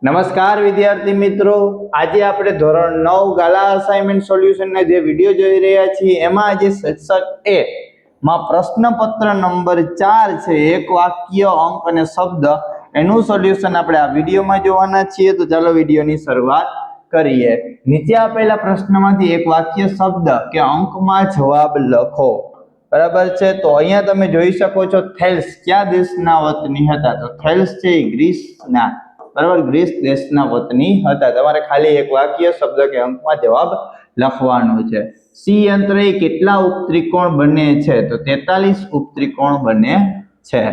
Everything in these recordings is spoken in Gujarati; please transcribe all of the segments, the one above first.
નમસ્કાર વિદ્યાર્થી મિત્રો, આજે આપણે ધોરણ 9 ગાલા અસાઇનમેન્ટ સોલ્યુશનના જે વિડિયો જોઈ રહ્યા છીએ એમાં આજે શીર્ષક એ માં પ્રશ્નપત્ર નંબર 4 છે, એક વાક્ય, અંક અને શબ્દ, એનું સોલ્યુશન આપણે આ વિડિયોમાં જોવાના છીએ। તો ચાલો વિડિયોની શરૂઆત કરીએ। નીચે આપેલા પ્રશ્નમાંથી એક વાક્ય, શબ્દ કે અંકમાં જવાબ લખો। બરાબર છે, તો અહીંયા તમે જોઈ શકો છો થેલ્સ કયા દેશના વતની હતા? તો થેલ્સ છે ગ્રીસના, બરાબર, ગ્રીસ દેશના વતની હતા। તમારે ખાલી એક વાક્ય, શબ્દ કે અંકમાં જવાબ લખવાનો છે। સી યંત્રે કેટલા ઉપત્રિકોણ બને છે? તો 43 ઉપત્રિકોણ બને છે।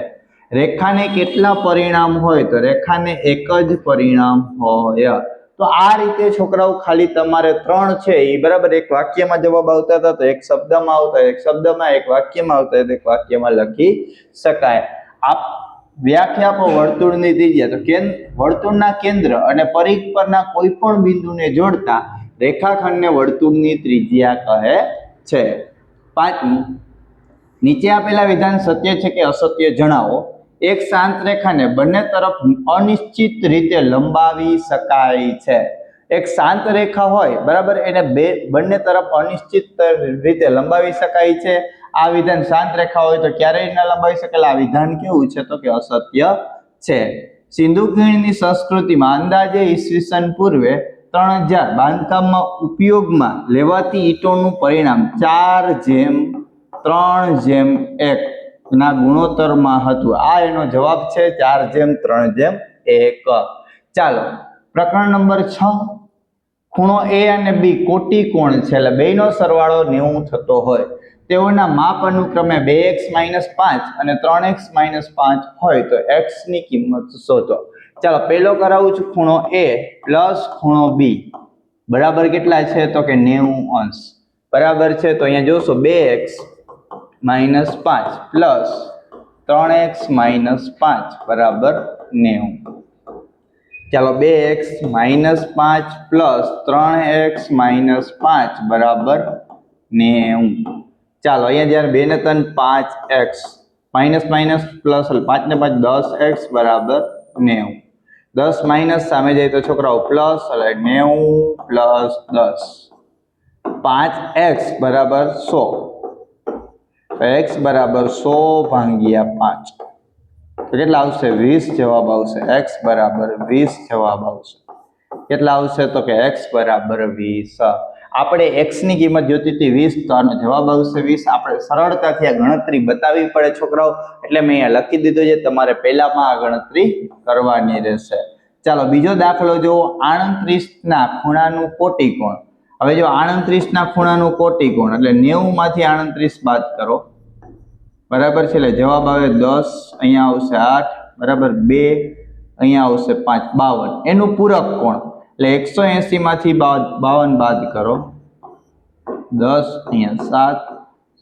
રેખાને કેટલા પરિણામ હોય? તો રેખાને એક જ પરિણામ હોય। તો આ રીતે છોકરાઓ ખાલી તમારે 3 છે એ બરાબર એક વાક્યમાં જવાબ આવતા હતા, તો એક શબ્દમાં આવતા, એક શબ્દમાં, એક વાક્યમાં આવતા, એક વાક્યમાં લખી શકાય। આપ વ્યાખ્યા આપો વર્તુળની ત્રિજ્યા। તો વર્તુળના કેન્દ્ર અને પરિઘ પરના કોઈ પણ બિંદુને જોડતા રેખાખંડને વર્તુળની ત્રિજ્યા કહે છે। પાંચમું, નીચે આપેલા વિધાન સત્ય છે કે અસત્ય જણાવો। એક શાંત રેખાને બંને તરફ અનિશ્ચિત રીતે લંબાવી શકાય છે। એક શાંત રેખા હોય, બરાબર, એને બંને તરફ અનિશ્ચિત રીતે લંબાવી શકાય છે। આ વિધાન શાંત રેખા હોય તો ક્યારેય ન લંબાવી શકેલ। આ વિધાન કેવું છે? તો કે અસત્ય છે। સિંધુ ખીણની સંસ્કૃતિમાં અંદાજે ઈસવીસન પૂર્વે 3000 બાંધકામમાં ઉપયોગમાં લેવાતી ઈંટોનું પરિણામ 4:3:1 ના ગુણોત્તરમાં હતું। આ એનો જવાબ છે 4:3:1। ચાલો પ્રકરણ નંબર 6, ખૂણો એ અને બી કોટી કોણ છે, એટલે બેનો સરવાળો 90 થતો હોય, તેઓના માપ અનુક્રમે 2x - 5 અને 3x - 5 હોય તો x ની કિંમત શોધો। ચાલો પહેલો કરાવું છું, ખૂણો એ પ્લસ ખૂણો બી બરાબર કેટલા છે? તો કે 90 અંશ, બરાબર છે। તો અહીંયા જોશો 2x - 5 પ્લસ 3x - 5 બરાબર 90। ચાલો 2x - 5 પ્લસ 3x - 5 બરાબર 90। ચાલો અહીંયા જ્યારે 2 ને 3 5x માઇનસ માઇનસ પ્લસ 5 ને 5 10x બરાબર 90। 10 માઇનસ સામે જાય તો છોકરાઓ પ્લસ, એટલે 90 પ્લસ 10, 5x બરાબર 100। x બરાબર 100 ભાગ્યા 5 તો કેટલા આવશે? 20 જવાબ આવશે। x બરાબર 20 જવાબ આવશે। કેટલા આવશે? તો કે x બરાબર 20। આપણે x ની કિંમત જોતી હતી 20, તો આનો જવાબ આવશે 20। આપણે સરળતાથી આ ગણતરી બતાવવી પડે છોકરાઓ, એટલે મેં અહીંયા લખી દીધું છે, તમારે પહેલામાં આ ગણતરી કરવાની રહેશે। ચાલો બીજો દાખલો જો, 38 ના ખૂણાનું કોટિકોણ। હવે જો 38 ના ખૂણાનું કોટિકોણ એટલે 90 માંથી 38 બાદ કરો, બરાબર છે, એટલે જવાબ આવે 10, અહીંયા આવશે 8 બરાબર 2, અહીંયા આવશે 5, 52। એનું પૂરક કોણ એટલે 180 માંથી 52 બાદ કરો, 10, અહીંયા 7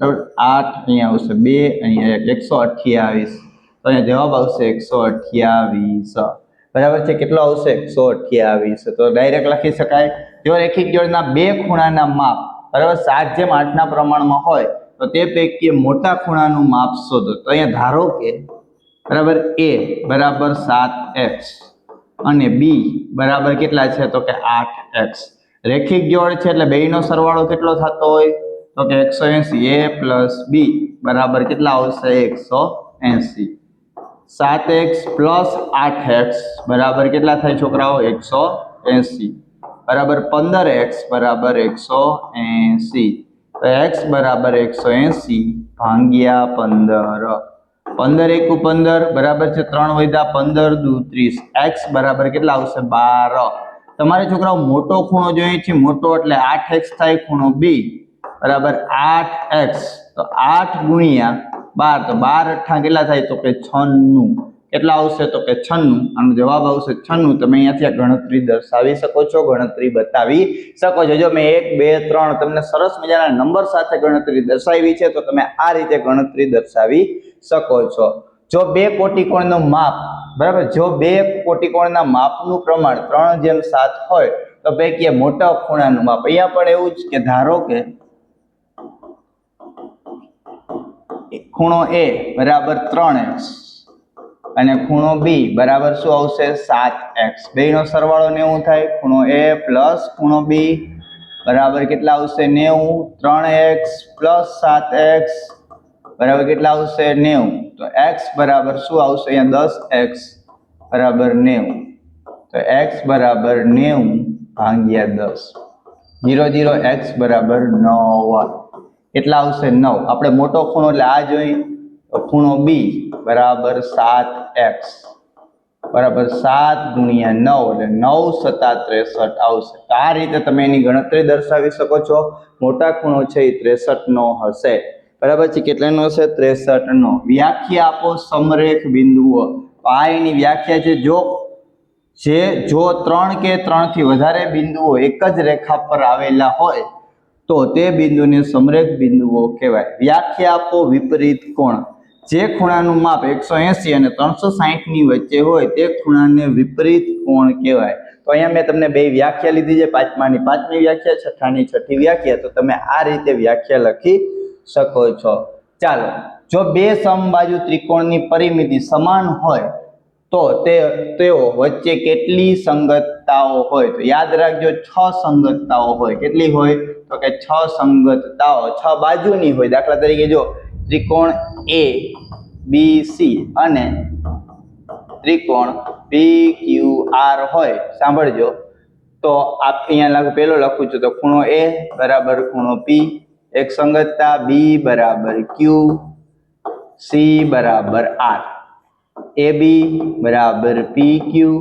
બરાબર 8, અહીંયા આવશે 2, અહીંયા 128, તો અહીંયા જવાબ આવશે 128 બરાબર છે। કેટલો આવશે? 128। તો ડાયરેક્ટ લખી શકાય। જો રેખિક જોડના બે ખૂણાના માપ બરાબર 7:8 ના પ્રમાણમાં હોય તો તે પૈકી મોટા ખૂણાનું માપ શોધો। તો અહીંયા ધારો કે બરાબર a બરાબર 7x અને b બરાબર કેટલા છે? તો કે 8x। રેખિક જોડ છે એટલે બેયનો સરવાળો કેટલો થતો હોય? તો કે 180। a પ્લસ b બરાબર કેટલા આવશે? 180। 7x પ્લસ 8x બરાબર કેટલા થાય છોકરાઓ? 180 બરાબર 15x બરાબર 180। તો x બરાબર 180 ભાગ્યા 15, 15 એકુ 15 બરાબર છે 3 વધ્યા 15 દુ 30, x બરાબર કેટલા આવશે? 12। તમારે છોકરાઓ મોટો ખૂણો જોઈએ છે, મોટો એટલે 8x થાય ખૂણો b બરાબર 8x, તો 8 ગુણ્યા 12, તો 12 અઠ્ઠા કેટલા થાય? તો કે 96। કેટલા આવશે? તો કે 96। આનો જવાબ આવશે 96। તમે અહીંયાથી આ ગણતરી દર્શાવી શકો છો, ગણતરી બતાવી શકો છો। જો મેં 1 2 3 તમને સરસ મજાના નંબર સાથે ગણતરી દર્શાવી છે, તો તમે આ રીતે ગણતરી દર્શાવી શકો છો। જો બે કોટિકોણનું માપ બરાબર, જો બે કોટિકોણના માપનું પ્રમાણ 3:7 હોય તો પૈકી મોટા ખૂણાનું માપ, અહીંયા પણ એવું જ કે ધારો કે ખૂણો a બરાબર 3x અને ખૂણો બી બરાબર શું આવશે 7x. બેયનો સરવાળો 90 થાય. ખૂણો એ પ્લસ ખૂણો બી બરાબર કેટલા આવશે 90. 3x પ્લસ 7x બરાબર કેટલા આવશે 90. તો x બરાબર શું આવશે અહીંયા 10x બરાબર 90. તો x બરાબર 90 ભાગ્યા 10. 0 0 x બરાબર 9. કેટલા આવશે 9. આપણે મોટો ખૂણો એટલે આ જોઈ તો ખૂણો બી બરાબર 7x બરાબર 7 ગુણ્યા 9 એટલે 9 સત્તા 63 આવશે. તો આ રીતે તમે એની ગણતરી દર્શાવી શકો છો. મોટા ખૂણો છે એ 63 નો હશે. બરાબર છે. કેટલાનો હશે 63 નો. વ્યાખ્યા આપો સમરેખ બિંદુઓ. આ એની વ્યાખ્યા છે. જો 3 કે 3 થી વધારે બિંદુઓ એક જ રેખા પર આવેલા હોય તો તે બિંદુને સમરેખ બિંદુઓ કહેવાય. વ્યાખ્યા આપો વિપરીત કોણ. જે ખૂણાનું માપ 180 અને 360 ની વચ્ચે હોય તે ખૂણાને વિપરીત કોણ કહેવાય. તો અહીંયા મેં તમને બે વ્યાખ્યા લીધી છે. પાંચમાની પાંચમી વ્યાખ્યા, છઠ્ઠાની છઠ્ઠી વ્યાખ્યા. તો તમે આ રીતે વ્યાખ્યા લખી શકો છો. ચાલો, જો બે સમબાજુ ત્રિકોણની પરિમિતિ સમાન હોય તો તેઓ વચ્ચે કેટલી સંગતતાઓ હોય? તો યાદ રાખજો 6 સંગતતાઓ હોય. કેટલી હોય? તો કે 6 સંગતતાઓ 6 બાજુની હોય. દાખલા તરીકે જો ત્રિકોણ એ બી સી અને ત્રિકોણ પી ક્યુ આર હોય. સાંભળજો, તો અહીંયા પેલો લખું છું તો ખૂણો એ બરાબર ખૂણો પી એક સંગતતા, બી બરાબર ક્યુ, સી બરાબર આર, એ બી બરાબર પી ક્યુ,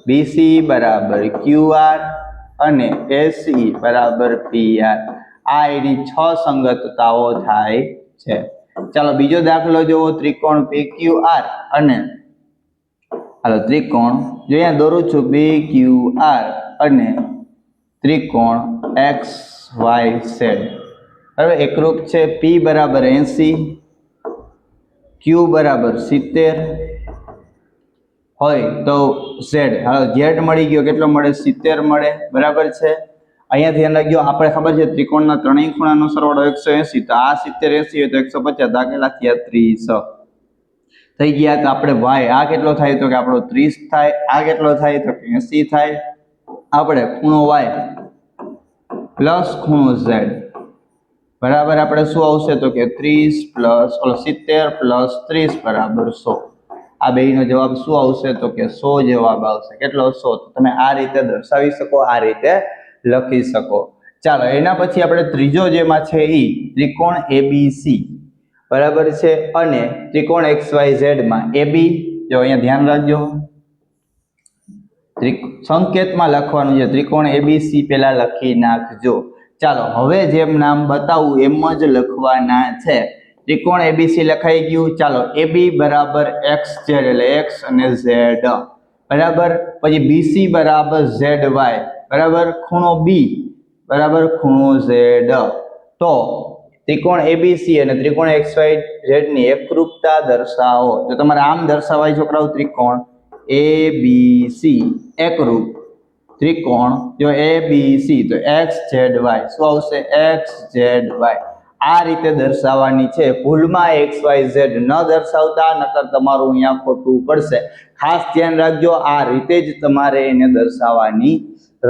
બીસી બરાબર ક્યુ આર અને એસી બરાબર પી આર. આ એની 6 સંગતતાઓ થાય છે. ચાલો બીજો દાખલો જોવો. ત્રિકોણ પી ક્યુ આર અને ત્રિકોણ જો અહીંયા દોરું છું પી ક્યુ આર અને ત્રિકોણ એક્સ વાય ઝેડ. હવે એકરૂપ છે. પી બરાબર 80, ક્યુ બરાબર 70 હોય તો ઝેડ. હવે ઝેડ મળી ગયો. કેટલો મળે? 70 મળે. બરાબર છે. અહીંયા ધ્યાન રાખજો, આપણે ખબર છે ત્રિકોણના ત્રણેય ખૂણાનો સરવાળો 180. તો આ 70 80 હોય તો 150. આ કેટલા થયા? 30 થઈ ગયા. તો આપણે વાય આ કેટલો થાય? તો કે આપણો 30 થાય. આ કેટલો થાય? તો કે 80 થાય. આપણે ખૂણો વાય પ્લસ ખૂણો ઝેડ બરાબર આપણે શું આવશે? તો કે 30 પ્લસ 70 પ્લસ 30 બરાબર 100. આ બેયનો જવાબ શું આવશે? તો કે 100 જવાબ આવશે. કેટલો? 100. તો તમે આ રીતે દર્શાવી શકો, આ રીતે લખી શકો. ચાલો એના પછી આપણે ત્રીજો જેમાં છે એ ત્રિકોણ એબીસી બરાબર છે અને ત્રિકોણ XYZ માં એબી. જો અહીંયા ધ્યાન રાખજો, સંકેતમાં લખવાનું છે. ત્રિકોણ એબીસી પેલા લખી નાખજો. ચાલો હવે જેમ નામ બતાવું એમ જ લખવાના છે. ત્રિકોણ એબીસી લખાઈ ગયું. ચાલો એબી બરાબર એક્સ ઝેડ એટલે એક્સ અને ઝેડ બરાબર. પછી બીસી બરાબર ઝેડ વાય બરાબર. ખૂણો બી બરાબર ખૂણો ઝેડ. તો ત્રિકોણ એબીસી અને ત્રિકોણ XYZ ની એકરૂપતા દર્શાવો. તો તમારે આમ દર્શાવાય છોકરાઓ. ત્રિકોણ એબીસી એકરૂપ ત્રિકોણ જો એબીસી તો XZY શું આવશે? XZY. આ રીતે દર્શાવવાની છે. ભૂલમાં XYZ ન દર્શાવતા, નકર તમારું અહીંયા ખોટું પડશે. ખાસ ધ્યાન રાખજો, આ રીતે જ તમારે એને દર્શાવવાની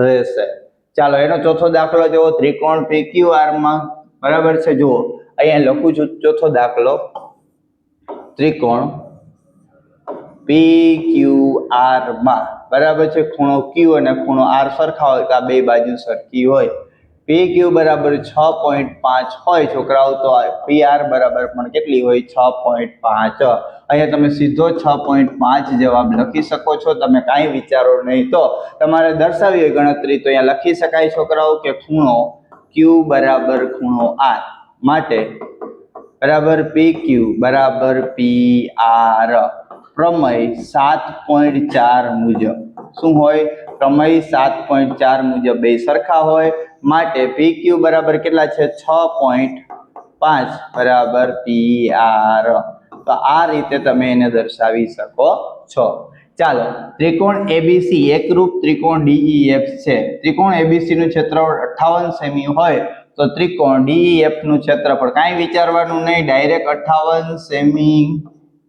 રહેશે. ચાલો એનો ચોથો દાખલો જોવો. ત્રિકોણ PQR માં બરાબર છે. જુઓ અહીંયા લખું છું ચોથો દાખલો. ત્રિકોણ PQR માં બરાબર છે. ખૂણો Q અને ખૂણો R સરખા હોય તો આ બે બાજુ સરખી હોય. PQ બરાબર 6.5 હોય છોકરાઓ, તો PR બરાબર પણ કેટલી હોય? 6.5. અહીંયા તમે સીધો 6.5 જવાબ લખી શકો છો. તમે કાંઈ વિચારો નહીં. તો તમારે દર્શાવી હોય ગણતરી તો અહીંયા લખી શકાય છોકરાઓ કે ખૂણો Q બરાબર ખૂણો R માટે બરાબર PQ બરાબર PR. પ્રમેય 7.4 મુજબ શું હોય? પ્રમેય 7.4 મુજબ બે સરખા હોય માટે PQ બરાબર કેટલા છે? 6.5 બરાબર PR. તો આ રીતે તમે એને દર્શાવી શકો છો. ચાલો ત્રિકોણ એબીસી એકરૂપ ત્રિકોણ DEF છે. ત્રિકોણ એબીસી નું ક્ષેત્રફળ 58 સેમી હોય તો ત્રિકોણ DEF નું ક્ષેત્રફળ કાંઈ વિચારવાનું નહીં, ડાયરેક્ટ 58 સેમી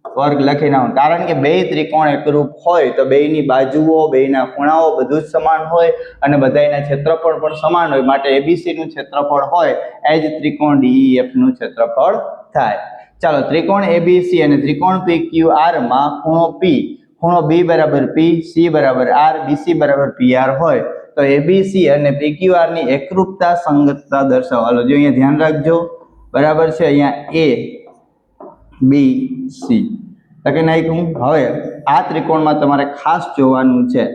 વર્ગ લખી નાખો, કારણ કે બે ત્રિકોણ એકરૂપ હોય તો બેયની બાજુઓ બેયના ખૂણાઓ બધું જ સમાન હોય અને બધાયના ક્ષેત્રફળ પણ સમાન હોય, માટે એબીસી નું ક્ષેત્રફળ હોય એ જ ત્રિકોણ ડીઈએફ નું ક્ષેત્રફળ થાય. ચાલો, ત્રિકોણ એબીસી અને ત્રિકોણ પીક્યુઆર માં ખૂણો પી, ખૂણો બી બરાબર પી, સી બરાબર આર, બીસી બરાબર પીઆર હોય તો એબીસી અને પીક્યુઆર ની એકરૂપતા સંગતતા દર્શાવો. હાલો જો અહીંયા ધ્યાન રાખજો, બરાબર છે. અહીંયા એ બી સી લખી નાખ્યું. હવે આ ત્રિકોણમાં તમારે ખાસ જોવાનું છે,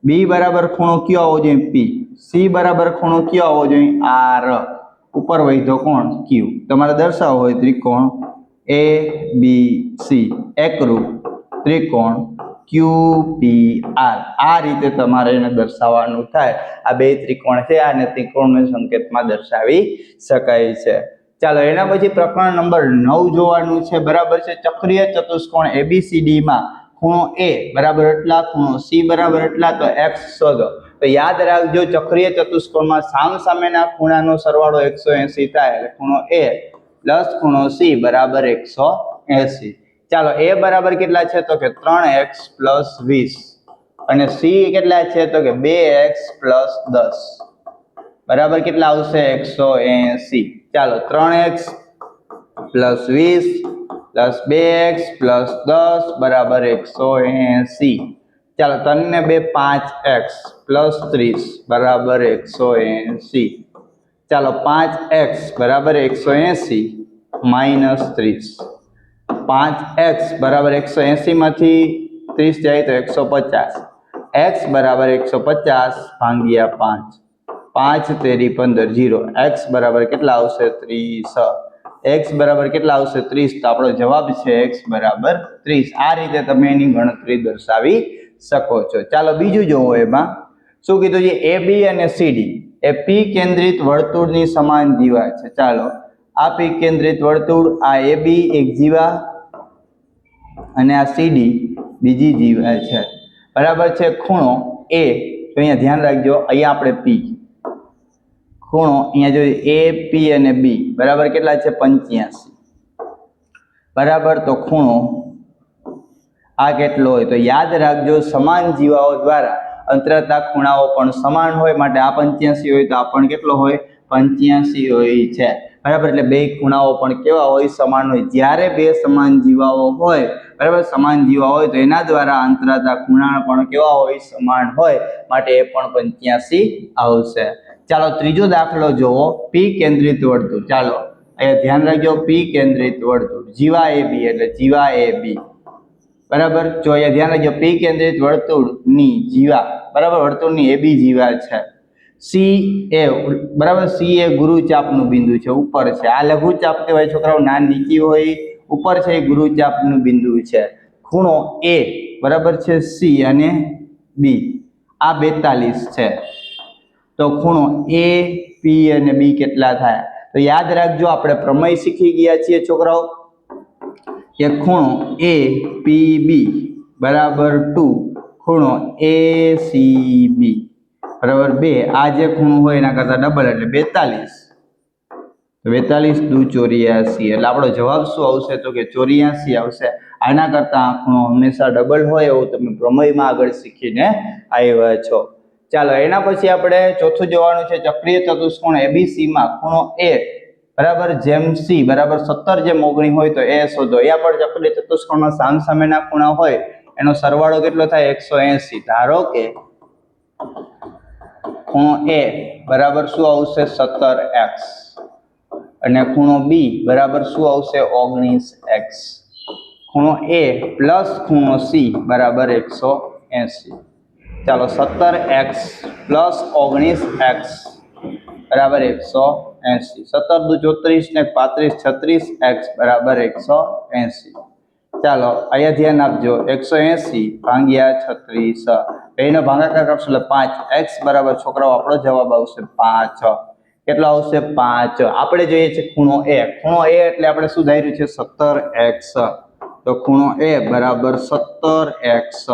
બી બરાબર ખૂણો કયો આવવો જોઈએ? પી. સી બરાબર ખૂણો કયો આવવો જોઈએ? આર. ઉપર વૈધો કોણ? ક્યુ. તમારે દર્શાવવો હોય ત્રિકોણ એ બી સી એકરૂપ ત્રિકોણ QPR, આ રીતે તમારે એને દર્શાવવાનું થાય. આ બે ત્રિકોણ છે અને ત્રિકોણના સંકેતમાં દર્શાવી શકાય છે. ચાલો, એના પછી પ્રકરણ નંબર 9 જોવાનું છે, બરાબર છે. ચક્રીય ચતુષ્કોણ ABCD માં ખૂણો A બરાબર એટલા, ખૂણો C બરાબર એટલા, તો x શોધો. તો યાદ રાખજો, ચક્રીય ચતુષ્કોણમાં સામસામેના ખૂણાનો સરવાળો 180 થાય એટલે ખૂણો A પ્લસ ખૂણો C બરાબર 180. ચાલો, A બરાબર કેટલા છે? તો કે 3x પ્લસ 20 અને C કેટલા છે? તો કે 2x પ્લસ 10 બરાબર કેટલા આવશે? 180. ચાલો, 3x plus 20 plus 2x plus 10 બરાબર 180. ચાલો, 3 ને 2 5x પ્લસ 30 બરાબર 180. ચાલો, 5x બરાબર 180 માઇનસ 30. 5x બરાબર 180 માંથી 30 જાય તો 150. x બરાબર 150 ભાગ્યા 5. 5 તેરી 15 0. x બરાબર કેટલા આવશે? 30. x બરાબર કેટલા આવશે? 30. તો આપણો જવાબ છે x બરાબર 30. આ રીતે તમે એની ગણતરી દર્શાવી શકો છો. ચાલો, બીજું જોવો. એમાં શું કીધું છે? AB અને CD એ P કેન્દ્રિત વર્તુળની સમાન જીવા છે. ચાલો, આ P કેન્દ્રિત વર્તુળ, આ AB એક જીવા અને આ CD બીજી જીવા છે, બરાબર છે. ખૂણો A, તો અહીંયા ધ્યાન રાખજો, અહીંયા આપણે P ખૂણો અહીંયા જોઈએ AP અને B બરાબર કેટલા છે? 85 બરાબર. તો ખૂણો આ કેટલો હોય? તો યાદ રાખજો, સમાન જીવાઓ દ્વારા અંતરતા ખૂણાઓ પણ સમાન હોય, માટે આ 85 હોય તો આ પણ કેટલો હોય? 85 હોય છે, બરાબર. એટલે બે ખૂણાઓ પણ કેવા હોય? સમાન હોય. જ્યારે બે સમાન જીવાઓ હોય, બરાબર, સમાન જીવા હોય તો એના દ્વારા અંતરતા ખૂણા પણ કેવા હોય? સમાન હોય, માટે એ પણ 85 આવશે. ચાલો, ત્રીજો દાખલો જોવો. P કેન્દ્રિત વર્તુળ. ચાલો, અહીંયા ધ્યાન રાખજો, P કેન્દ્રિત વર્તુળ, જીવા AB એટલે જીવા AB બરાબર. જો અહીંયા ધ્યાન રાખજો, P કેન્દ્રિત વર્તુળની જીવા, બરાબર, વર્તુળની AB જીવા છે. C એ બરાબર, C એ ગુરુચાપનું બિંદુ છે, ઉપર છે. આ લઘુચાપ કહેવાય છોકરાઓ, ના નીચી હોય, ઉપર છે એ ગુરુચાપનું બિંદુ છે. ખૂણો A બરાબર છે, C અને B આ 42 છે. તો ખૂણો AP અને B કેટલા થાય? તો યાદ રાખજો, આપણે પ્રમેય શીખી ગયા છીએ છોકરાઓ કે ખૂણો APB બરાબર 2 ખૂણો ACB બરાબર 2. આ જે ખૂણો હોય એના કરતા ડબલ એટલે 42. 42 દુ 84 એટલે આપણો જવાબ શું આવશે? તો કે 84 આવશે. આના કરતા આ ખૂણો હંમેશા ડબલ હોય એવું તમે પ્રમેયમાં આગળ શીખીને આવ્યા છો. ચાલો, એના પછી આપણે ચોથું જોવાનું છે, ચક્રીય ચતુષ્કોણ ABC માં ખૂણો A બરાબર જેમ C બરાબર 17 જેમ 19 હોય તો એ શોધો. અહીંયા પણ ચક્રીય ચતુષ્કોણમાં સામસામેના ખૂણા હોય એનો સરવાળો કેટલો થાય? 180. ધારો કે ખૂણો A બરાબર શું આવશે? 17x અને ખૂણો B બરાબર શું આવશે? 19x. ખૂણો A પ્લસ ખૂણો C બરાબર 180. ચાલો, 17x પ્લસ 19x બરાબર 180. 17 દુ 34 ને 35 36x બરાબર 180. ચાલો, અહીંયા ધ્યાન આપજો, 180 ભાગ્યા 36 એનો ભાગાકાર કરશો એટલે 5x બરાબર છોકરાઓ આપણો જવાબ આવશે 5. કેટલો આવશે? 5. આપણે જોઈએ છે ખૂણો A. ખૂણો A એટલે આપણે શું ધાર્યું છે? 17x. તો ખૂણો A બરાબર 17x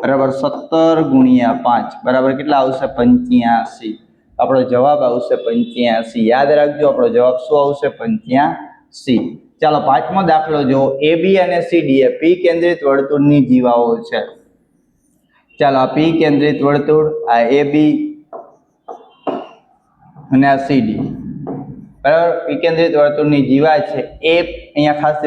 બરાબર 17 ગુણ્યા 5 બરાબર કેટલા આવશે? 85. આપણો જવાબ આવશે 85. યાદ રાખજો, આપણો જવાબ શું આવશે? 85. ચાલો પાંચમો દાખલો જો AB અને CD એ P કેન્દ્રિત વર્તુળની જીવાઓ છે. ચાલો આ P કેન્દ્રિત વર્તુળ, આ AB અને આ CD, બરાબર. P કેન્દ્રિત વર્તુળની જીવા છે એ અહીંયા ખાસ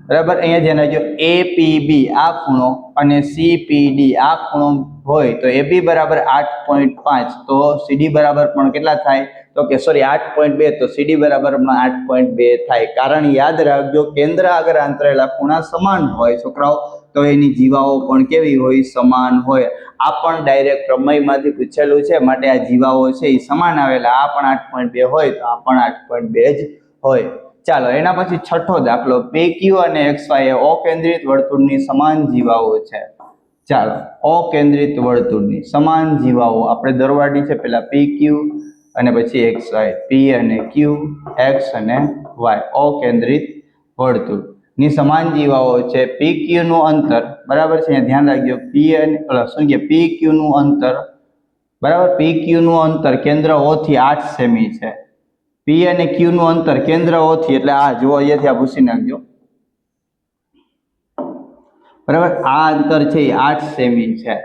બરાબર. અહીંયા જેને જો APB આ ખૂણો અને CPD આ ખૂણો હોય તો AB બરાબર 8.5, તો CD બરાબર પણ કેટલા થાય તો કે સોરી 8.2, તો CD બરાબર 8.2 થાય. કારણ યાદ રાખજો કેન્દ્ર આગળ આંતરેલા ખૂણા સમાન હોય છોકરાઓ, તો એની જીવાઓ પણ કેવી હોય, સમાન હોય. આ પણ ડાયરેક્ટ પ્રમેયમાંથી પૂછેલું છે, માટે આ જીવાઓ છે એ સમાન આવેલા. આ પણ 8.2 હોય તો આ પણ 8.2 જ હોય. ચાલો એના પછી છઠ્ઠો દાખલો PQ અને XY એ O કેન્દ્રિત વર્તુળની સમાન જીવાઓ છે. ચાલો O કેન્દ્રિત વર્તુળની સમાન જીવાઓ આપણે દરવાડી છે, પેલા PQ અને પછી XY, P અને Q, X અને Y, O કેન્દ્રિત વર્તુળ ની સમાન જીવાઓ છે. PQ નું અંતર બરાબર છે, અહીંયા ધ્યાન રાખજો, PQ નું અંતર બરાબર, PQ નું અંતર કેન્દ્ર O થી 8 સેમી છે. P અને Q નું અંતર કેન્દ્ર O થી, એટલે આ જુઓ અહીંયાથી આ ભૂસી નાખજો બરાબર, આ અંતર છે એ 8 સેમી છે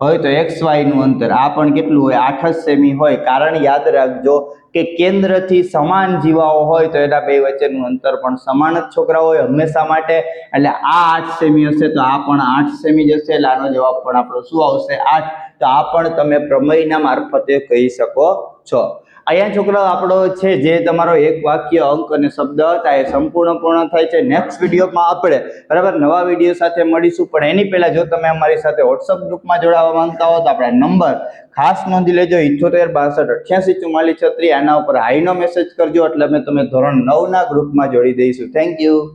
હોય. તો XY નું અંતર આ પણ કેટલું હોય, 8 જ સેમી હોય. કારણ યાદ રાખજો કે કેન્દ્રથી સમાન જીવાઓ હોય તો એના બે વચ્ચેનું અંતર પણ સમાન જ છોકરા હોય હંમેશા માટે. એટલે આ 8 સેમી હશે તો આ પણ 8 સેમી જ હશે, એટલે આનો જવાબ પણ આપણો શું આવશે, 8. તો આ પણ તમે પ્રમેયના મારફતે કહી શકો છો. અહીંયા છોકરાઓ આપણો છે જે તમારો એક વાક્ય, અંક અને શબ્દ હતા એ સંપૂર્ણ પૂર્ણ થાય છે. નેક્સ્ટ વિડીયોમાં આપણે બરાબર નવા વિડીયો સાથે મળીશું. પણ એની પહેલા જો તમે અમારી સાથે વોટ્સઅપ ગ્રુપમાં જોડાવા માંગતા હો તો આપણા નંબર ખાસ નોંધી લેજો, 7862684436. આના ઉપર હાઈનો મેસેજ કરજો એટલે અમે તમે ધોરણ 9 ના ગ્રુપમાં જોડી દઈશું. Thank you.